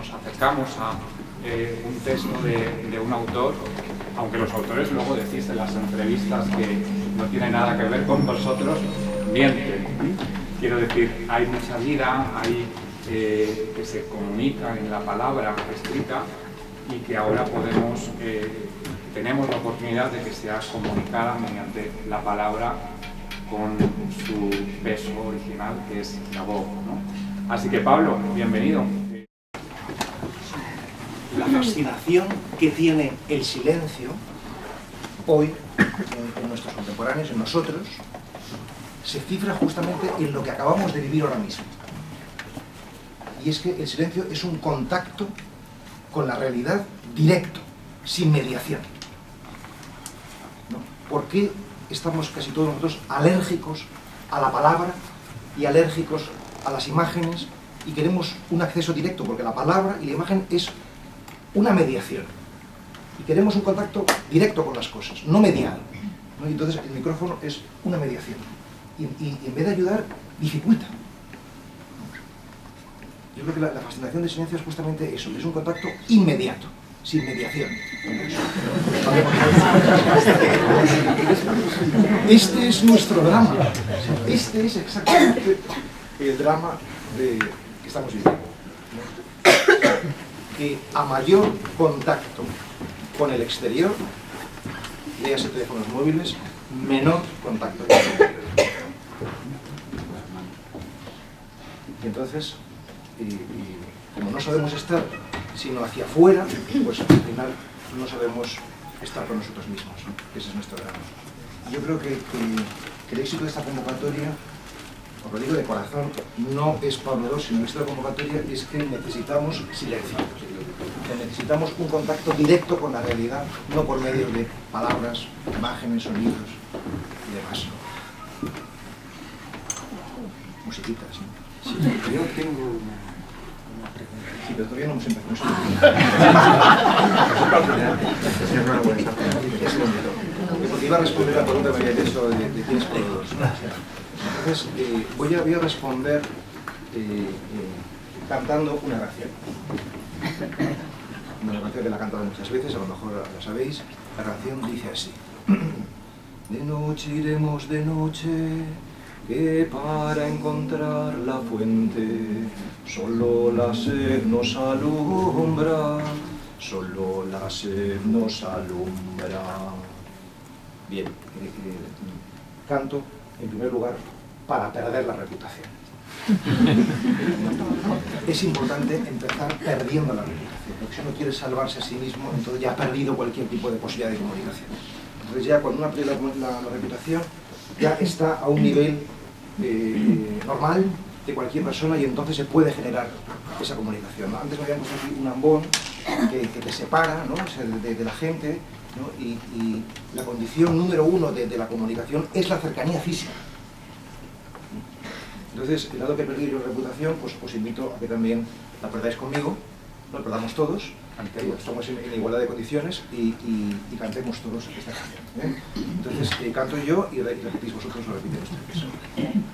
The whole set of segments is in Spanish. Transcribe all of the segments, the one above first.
nos acercamos a un texto de un autor, aunque los autores luego decís en las entrevistas que no tiene nada que ver con vosotros, mienten. Quiero decir, hay mucha vida, hay que se comunica en la palabra escrita y que ahora tenemos la oportunidad de que sea comunicada mediante la palabra con su peso original, que es la voz, ¿no? Así que Pablo, bienvenido. La fascinación que tiene el silencio hoy en nuestros contemporáneos, en nosotros, se cifra justamente en lo que acabamos de vivir ahora mismo. Y es que el silencio es un contacto con la realidad directo, sin mediación. ¿No? ¿Por qué estamos casi todos nosotros alérgicos a la palabra y alérgicos a las imágenes y queremos un acceso directo? Porque la palabra y la imagen es una mediación. Y queremos un contacto directo con las cosas, no mediado, ¿no? Y entonces el micrófono es una mediación. Y en vez de ayudar, dificulta. Yo creo que la fascinación del silencio es justamente eso, es un contacto inmediato, sin mediación. Este es nuestro drama. Este es exactamente el drama que estamos viviendo. Que a mayor contacto con el exterior, léase teléfonos móviles, menor contacto con el exterior. Y entonces, como no sabemos estar sino hacia afuera, pues al final no sabemos estar con nosotros mismos, ¿no? Ese es nuestro drama. Yo creo que el éxito de esta convocatoria, os lo digo de corazón, no es Pablo II, sino que esta convocatoria es que necesitamos silencio. Que necesitamos un contacto directo con la realidad, no por medio de palabras, imágenes, sonidos y demás. Musiquitas, ¿no? Sí, yo tengo una pregunta. Sí, pero todavía no hemos empezado. Es bonito. Porque iba a responder a la pregunta que me había hecho de quién es Pablo II. Entonces, voy a responder cantando una canción. Una canción que la he cantado muchas veces, a lo mejor la sabéis. La canción dice así: de noche iremos de noche, que para encontrar la fuente solo la sed nos alumbra, solo la sed nos alumbra. Bien, canto en primer lugar para perder la reputación. Es importante empezar perdiendo la reputación, porque si uno quiere salvarse a sí mismo, entonces ya ha perdido cualquier tipo de posibilidad de comunicación. Entonces ya cuando uno pierde la reputación, ya está a un nivel normal de cualquier persona y entonces se puede generar esa comunicación, ¿no? Antes me habían puesto aquí un ambón que te separa, ¿no? O sea, de la gente, ¿no? Y la condición número uno de la comunicación es la cercanía física. Entonces, dado que he perdido yo reputación, pues os invito a que también la perdáis conmigo, lo perdamos todos, estamos en igualdad de condiciones y cantemos todos esta canción, ¿eh? Entonces, canto yo y repetís vosotros, lo repiten ustedes.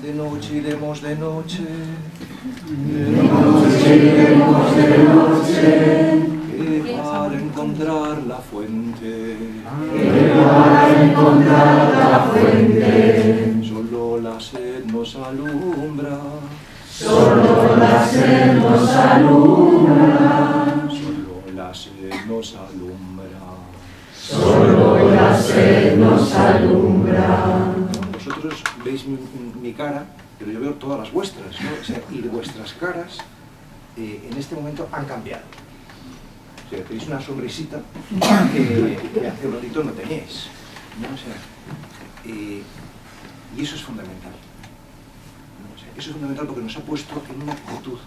De noche iremos de noche, de noche iremos de noche, que para encontrar la fuente, que para encontrar la fuente, solo la sed nos alumbra, solo la sed nos alumbra, solo la sed nos alumbra, solo la sed nos alumbra. Vosotros veis mi cara, pero yo veo todas las vuestras, ¿no? O sea, y de vuestras caras en este momento han cambiado. O sea, tenéis una sonrisita que hace un ratito no teníais, ¿no? O sea, y eso es fundamental. O sea, eso es fundamental porque nos ha puesto en una actitud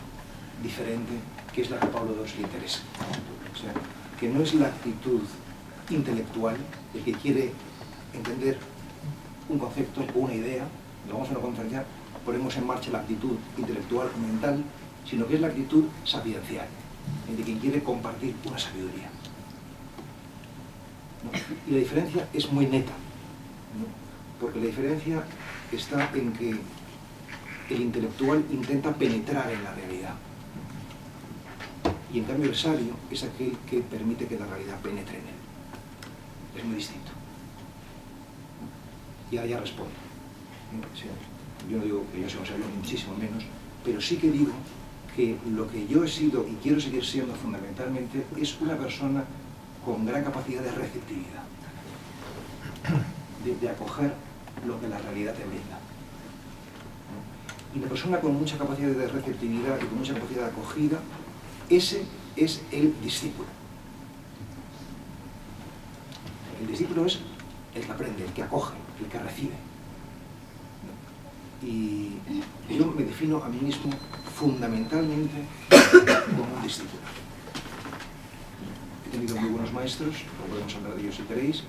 diferente, que es la que a Pablo II le interesa. O sea, que no es la actitud intelectual, el que quiere entender un concepto o una idea, lo vamos a una conferencia, ponemos en marcha la actitud intelectual o mental, sino que es la actitud sapiencial, de quien quiere compartir una sabiduría, ¿no? Y la diferencia es muy neta, ¿no? Porque la diferencia está en que el intelectual intenta penetrar en la realidad y en cambio el sabio es aquel que permite que la realidad penetre en él. Es muy distinto. Y ahora ya respondo. O sea, yo no digo que yo sea un sabio, ni muchísimo menos, pero sí que digo que lo que yo he sido y quiero seguir siendo fundamentalmente es una persona con gran capacidad de receptividad, de acoger lo que la realidad te brinda. Y la persona con mucha capacidad de receptividad y con mucha capacidad de acogida, ese es el discípulo. El discípulo es el que aprende, el que acoge, el que recibe. Y yo me defino a mí mismo fundamentalmente como un discípulo. He tenido muy buenos maestros, no podemos hablar de ellos si queréis,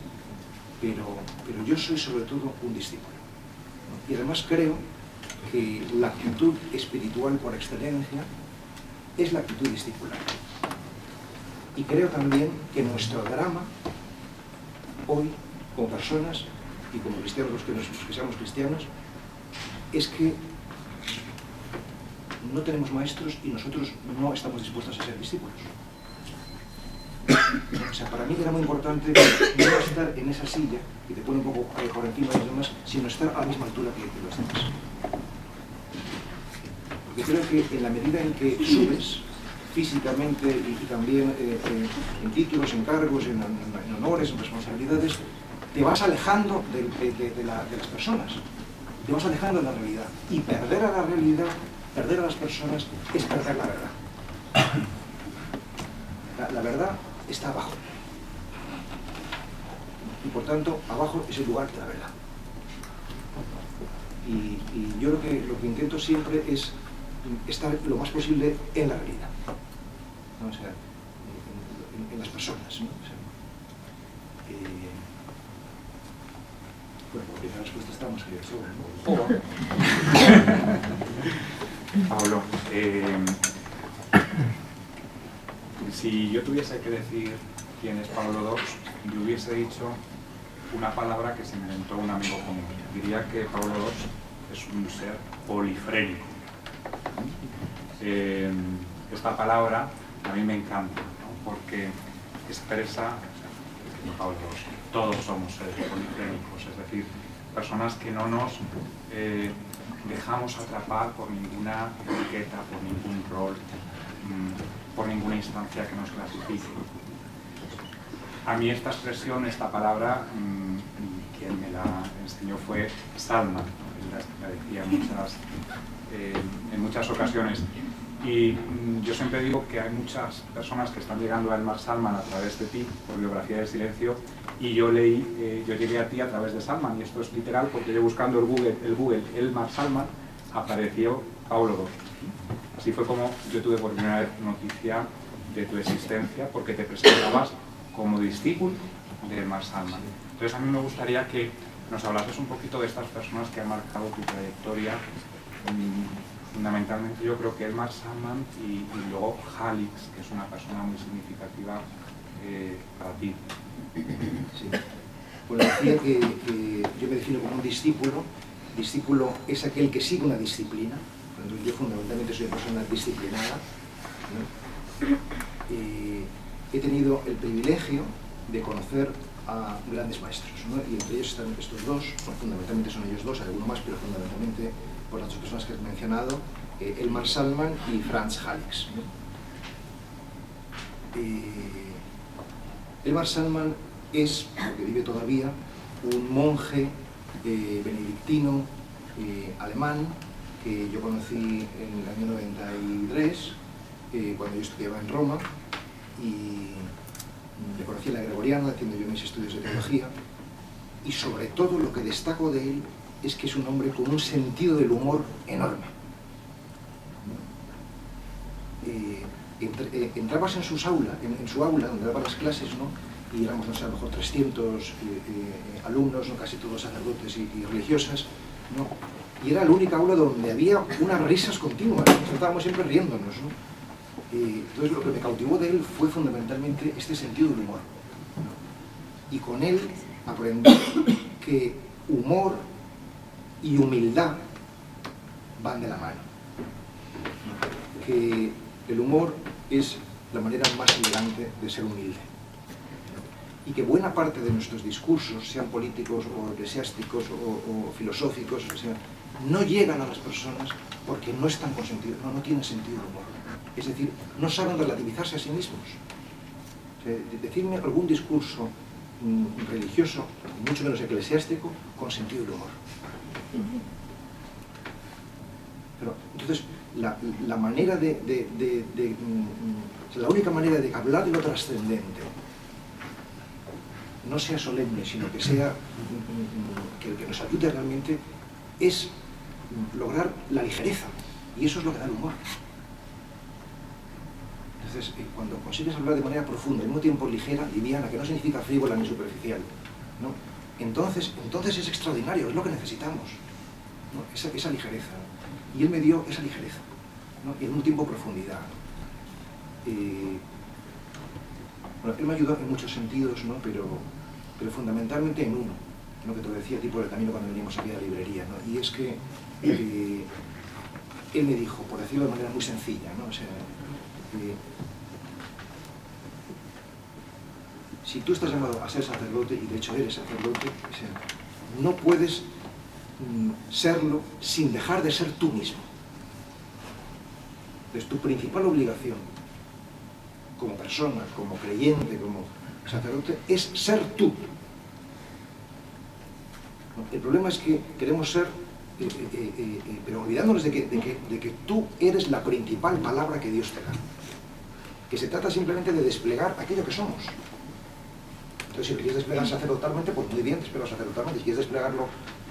pero yo soy sobre todo un discípulo. Y además creo que la actitud espiritual por excelencia es la actitud discipular. Y creo también que nuestro drama hoy, como personas y como cristianos, los que seamos cristianos, es que no tenemos maestros y nosotros no estamos dispuestos a ser discípulos. O sea, para mí era muy importante no estar en esa silla que te pone un poco por encima de los demás, sino estar a la misma altura que los demás. Porque creo que en la medida en que subes físicamente y también en títulos, en cargos, en honores, en responsabilidades, te vas alejando de las personas, te vas alejando de la realidad. Y perder a la realidad, perder a las personas, es perder la verdad. La verdad está abajo. Y por tanto, abajo es el lugar de la verdad. Y yo lo que intento siempre es estar lo más posible en la realidad, ¿no? O sea, en las personas, ¿no? O sea, bueno, porque la respuesta está más que Pablo, si yo tuviese que decir quién es Pablo II, yo hubiese dicho una palabra que se inventó un amigo común. Diría que Pablo II es un ser polifrénico. Esta palabra a mí me encanta, ¿no? Porque expresa, Pablo II, todos somos seres polifrénicos, es decir, personas que no nos dejamos atrapar por ninguna etiqueta, por ningún rol, por ninguna instancia que nos clasifique. A mí esta expresión, esta palabra, quien me la enseñó fue Salman, la decía en muchas ocasiones. Y yo siempre digo que hay muchas personas que están llegando a Elmar Salman a través de ti, por Biografía del Silencio, y yo llegué a ti a través de Salman, y esto es literal porque yo buscando el Google Elmar Salman, apareció Pablo II. Así fue como yo tuve por primera vez noticia de tu existencia, porque te presentabas como discípulo de Elmar Salman. Entonces a mí me gustaría que nos hablases un poquito de estas personas que han marcado tu trayectoria. Fundamentalmente yo creo que Elmar Salman y luego Halix, que es una persona muy significativa para ti. Sí. Bueno, decía que yo me defino como un discípulo. Discípulo es aquel que sigue una disciplina. Entonces yo fundamentalmente soy una persona disciplinada, ¿no? He tenido el privilegio de conocer a grandes maestros, ¿no? Y entre ellos están estos dos, bueno, fundamentalmente son ellos dos, hay alguno más, pero fundamentalmente por las dos personas que has mencionado, Elmar Salman y Franz Halix, ¿no? Elmar Salman es, porque vive todavía, un monje benedictino alemán que yo conocí en el año 93, cuando yo estudiaba en Roma, y le conocí en la Gregoriana, haciendo yo mis estudios de teología, y sobre todo lo que destaco de él es que es un hombre con un sentido del humor enorme. Entrabas en su aula, donde daban las clases, ¿no? Y éramos, no sé, a lo mejor 300 alumnos, ¿no? Casi todos sacerdotes y religiosas, ¿no? Y era la única aula donde había unas risas continuas, ¿no? Estábamos siempre riéndonos, ¿no? Entonces lo que me cautivó de él fue fundamentalmente este sentido del humor, ¿no? Y con él aprendí que humor y humildad van de la mano, ¿no? Que el humor es la manera más elegante de ser humilde. Y que buena parte de nuestros discursos, sean políticos o eclesiásticos o filosóficos, o sea, no llegan a las personas porque no están con sentido, no tienen sentido de humor. Es decir, no saben relativizarse a sí mismos. O sea, decirme algún discurso religioso, mucho menos eclesiástico, con sentido de humor. Pero, entonces, la manera la única manera de hablar de lo trascendente no sea solemne, sino que sea que nos ayude realmente, es lograr la ligereza, y eso es lo que da el humor. Entonces, cuando consigues hablar de manera profunda, al mismo tiempo ligera, liviana, que no significa frívola ni superficial, ¿no? Entonces es extraordinario, es lo que necesitamos, ¿no? Esa ligereza, ¿no? Y él me dio esa ligereza, ¿no? Y al mismo tiempo profundidad. Bueno, él me ayudó en muchos sentidos, ¿no? pero fundamentalmente en uno, lo que te decía tipo del camino cuando venimos aquí a la librería, ¿no? Y es que él me dijo, por decirlo de manera muy sencilla, ¿no? O sea, si tú estás llamado a ser sacerdote, y de hecho eres sacerdote, o sea, no puedes serlo sin dejar de ser tú mismo. Entonces, tu principal obligación como persona, como creyente, como sacerdote, es ser tú. El problema es que queremos ser, pero olvidándonos de que tú eres la principal palabra que Dios te da. Que se trata simplemente de desplegar aquello que somos. Entonces, si quieres desplegar sacerdotalmente, pues muy bien, desplegar sacerdotalmente. Si quieres desplegarlo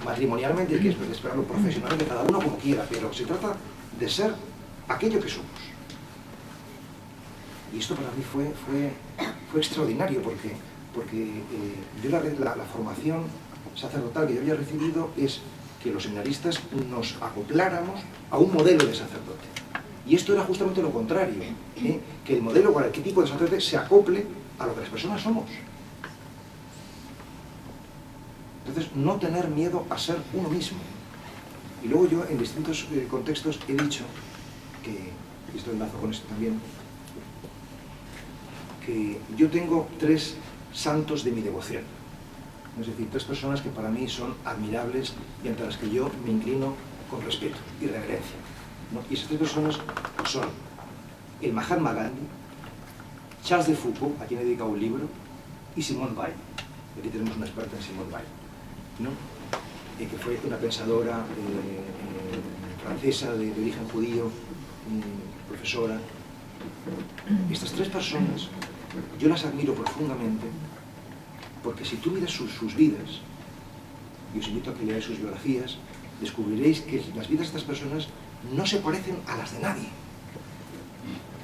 matrimonialmente, si quieres desplegarlo profesionalmente, cada uno como quiera, pero se trata de ser aquello que somos. Y esto para mí fue extraordinario, porque yo la formación sacerdotal que yo había recibido es que los seminaristas nos acopláramos a un modelo de sacerdote. Y esto era justamente lo contrario, que el modelo para qué tipo de sacerdote se acople a lo que las personas somos. Entonces, no tener miedo a ser uno mismo. Y luego yo, en distintos contextos, he dicho que, y esto enlazo con esto también, que yo tengo 3 santos de mi devoción. Es decir, 3 personas que para mí son admirables y ante las que yo me inclino con respeto y reverencia, ¿no? Y esas 3 personas son el Mahatma Gandhi, Charles de Foucault, a quien he dedicado un libro, y Simone Weil. Aquí tenemos una experta en Simone Weil, ¿no? Que fue una pensadora francesa de origen judío, profesora. Estas 3 personas yo las admiro profundamente, porque si tú miras sus vidas, y os invito a que leáis sus biografías, descubriréis que las vidas de estas personas no se parecen a las de nadie.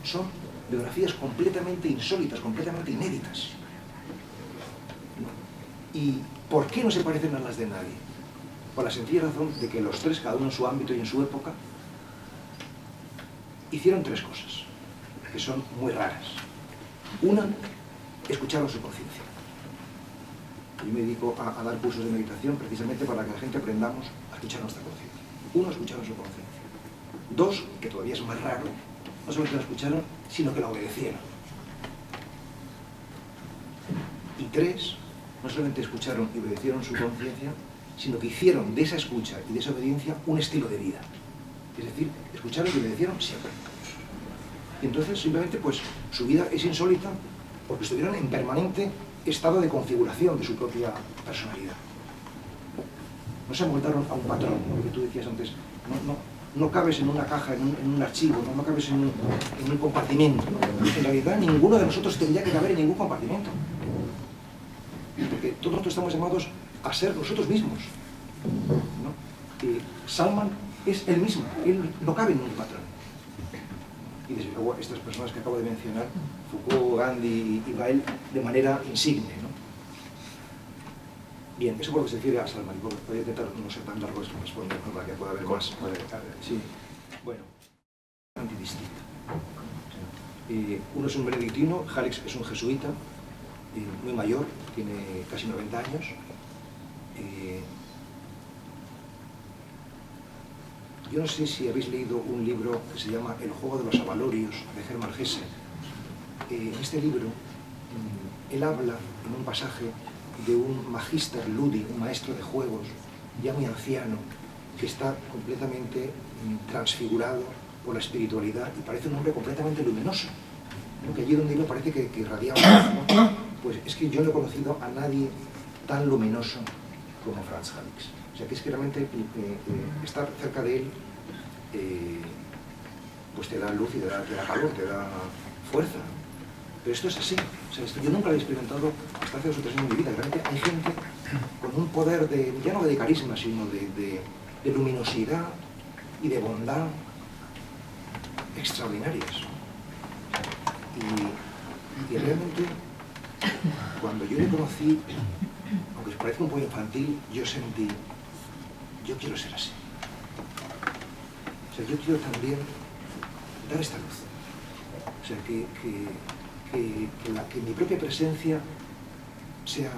Son biografías completamente insólitas, completamente inéditas. ¿Y por qué no se parecen a las de nadie? Por la sencilla razón de que los 3, cada uno en su ámbito y en su época, hicieron 3 cosas, que son muy raras. Una, escucharon su conciencia. Yo me dedico a dar cursos de meditación precisamente para que la gente aprendamos a escuchar nuestra conciencia. 1, escucharon su conciencia. 2, que todavía es más raro, no solamente la escucharon, sino que la obedecieron. Y 3, no solamente escucharon y obedecieron su conciencia, sino que hicieron de esa escucha y de esa obediencia un estilo de vida. Es decir, escucharon y obedecieron siempre. Y entonces, simplemente, pues, su vida es insólita porque estuvieron en permanente estado de configuración de su propia personalidad. No se amoldaron a un patrón, lo que tú decías antes. No cabes en una caja, en un archivo, no cabes en un compartimento. En realidad, ninguno de nosotros tendría que caber en ningún compartimento. Porque todos nosotros estamos llamados a ser nosotros mismos, ¿no? Salman es él mismo, él no cabe en un patrón. Y desde luego estas personas que acabo de mencionar, Foucault, Gandhi y Weil, de manera insigne, ¿no? Bien, eso por lo que se refiere a Salman. Voy a intentar no ser tan largo para responder, ¿no? Para que pueda haber más. Sí. Bueno, antidistinta. Uno es un benedictino, Jalex es un jesuita, muy mayor, tiene casi 90 años. Yo no sé si habéis leído un libro que se llama El juego de los avalorios, de Hermann Hesse. en este libro él habla en un pasaje de un magister ludi, un maestro de juegos, ya muy anciano, que está completamente transfigurado por la espiritualidad y parece un hombre completamente luminoso, ¿no? Que allí donde iba parece que irradiaba luz, ¿no? Pues es que yo no he conocido a nadie tan luminoso como Franz Halix. O sea que es que realmente estar cerca de él pues te da luz y te da calor, te da fuerza, ¿no? Pero esto es así. O sea, esto yo nunca lo he experimentado hasta hace 2 o 3 años en mi vida. Realmente hay gente con un poder ya no de carisma, sino de luminosidad y de bondad extraordinarias. Y realmente, cuando yo le conocí, aunque os parezca un poco infantil, yo sentí, yo quiero ser así. O sea, yo quiero también dar esta luz. O sea, que mi propia presencia sea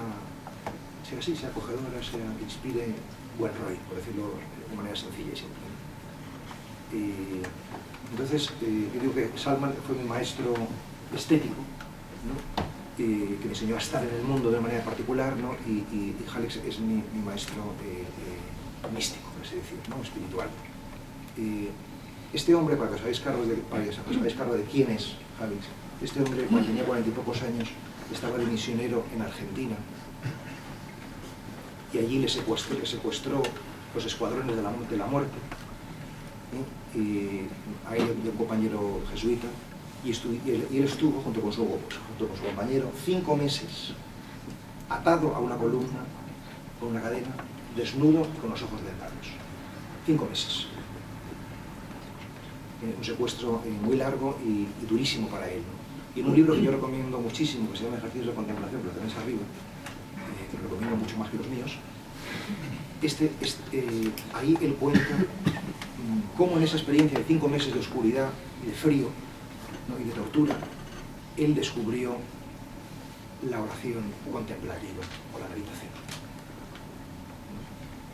así, sea acogedora, inspire buen rollo, por decirlo de manera sencilla y simple. Entonces, yo digo que Salman fue mi maestro estético, ¿no? Que me enseñó a estar en el mundo de una manera particular, ¿no? Y Halix es mi maestro místico, por así decir, ¿no? Espiritual. Este hombre, para que os hagáis cargo de quién es Halix, este hombre, cuando tenía 40 y pocos años, estaba de misionero en Argentina y allí le secuestró los escuadrones de la muerte, ¿eh? Y hay un compañero jesuita y él estuvo junto con su compañero 5 meses atado a una columna con una cadena, desnudo y con los ojos vendados. 5 meses. Un secuestro muy largo y durísimo para él, ¿no? Y en un libro que yo recomiendo muchísimo, que se llama Ejercicios de Contemplación, pero tenéis arriba, que lo recomiendo mucho más que los míos, ahí él cuenta cómo en esa experiencia de 5 meses de oscuridad y de frío, ¿no? Y de tortura, él descubrió la oración contemplativa o la meditación.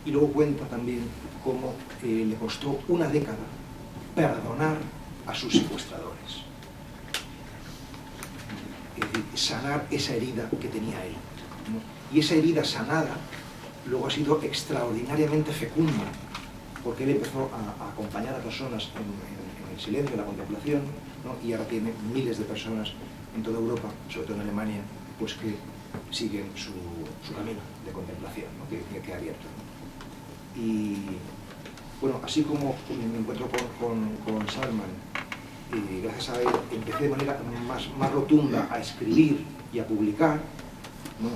Y luego cuenta también cómo le costó 1 década perdonar a sus secuestradores. Es decir, sanar esa herida que tenía él, ¿no? Y esa herida sanada luego ha sido extraordinariamente fecunda, porque él empezó a acompañar a personas en el silencio, en la contemplación, ¿no? Y ahora tiene miles de personas en toda Europa, sobre todo en Alemania, pues que siguen su camino de contemplación, ¿no? que ha abierto, ¿no? Y bueno, así como me encuentro con Salman, gracias a él empecé de manera más rotunda a escribir y a publicar, ¿no?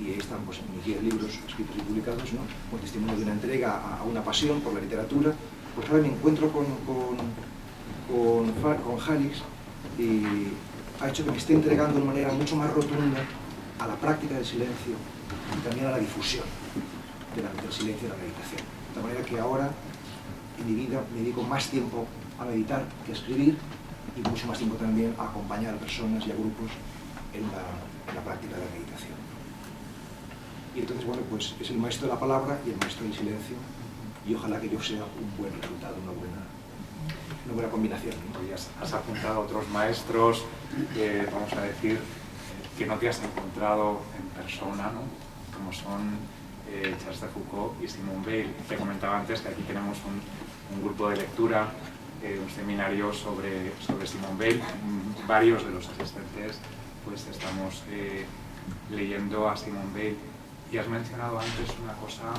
Y ahí están pues, mis 10 libros escritos y publicados, ¿no? Con testimonio de una entrega a una pasión por la literatura. Pues ahora me encuentro con Halix y ha hecho que me esté entregando de una manera mucho más rotunda a la práctica del silencio y también a la difusión del silencio y la meditación. De manera que ahora en mi vida me dedico más tiempo a meditar que a escribir y mucho más tiempo también a acompañar a personas y a grupos en la práctica de la meditación. Y entonces, bueno, pues es el maestro de la palabra y el maestro del silencio, y ojalá que yo sea un buen resultado, una buena combinación, ¿no? Hoy has apuntado a otros maestros, vamos a decir, que no te has encontrado en persona, ¿no? Como son Charles de Foucault y Simone Weil. Te comentaba antes que aquí tenemos un grupo de lectura, un seminario sobre Simone Weil. Varios de los asistentes pues estamos leyendo a Simone Weil. Y has mencionado antes una cosa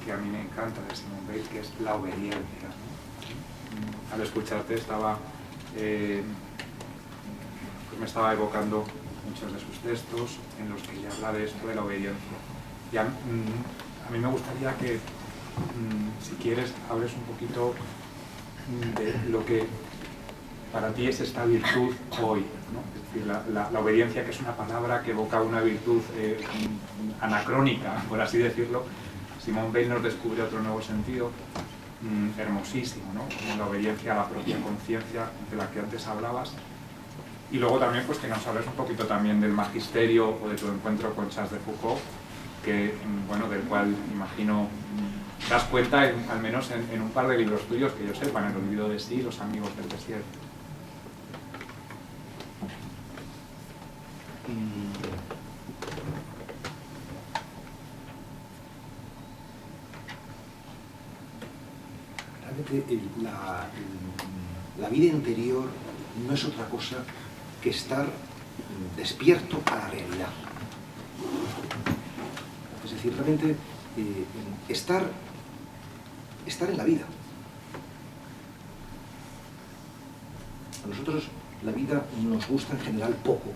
que a mí me encanta de Simone Weil, que es la obediencia, ¿no? Al escucharte me estaba evocando muchos de sus textos en los que ella habla de esto de la obediencia. Y a mí me gustaría que, si quieres, hables un poquito de lo que para ti es esta virtud hoy, ¿no? Es decir, la obediencia, que es una palabra que evoca una virtud anacrónica, por así decirlo. Simone Weil nos descubre otro nuevo sentido hermosísimo, ¿no? Como la obediencia a la propia conciencia de la que antes hablabas. Y luego también pues que nos hables un poquito también del magisterio o de tu encuentro con Charles de Foucault, que, bueno, del cual imagino das cuenta al menos en un par de libros tuyos que yo sepa, en El olvido de sí, Los amigos del desierto. realmente la vida interior no es otra cosa que estar despierto a la realidad. Es decir, realmente estar en la vida. A nosotros la vida nos gusta en general poco,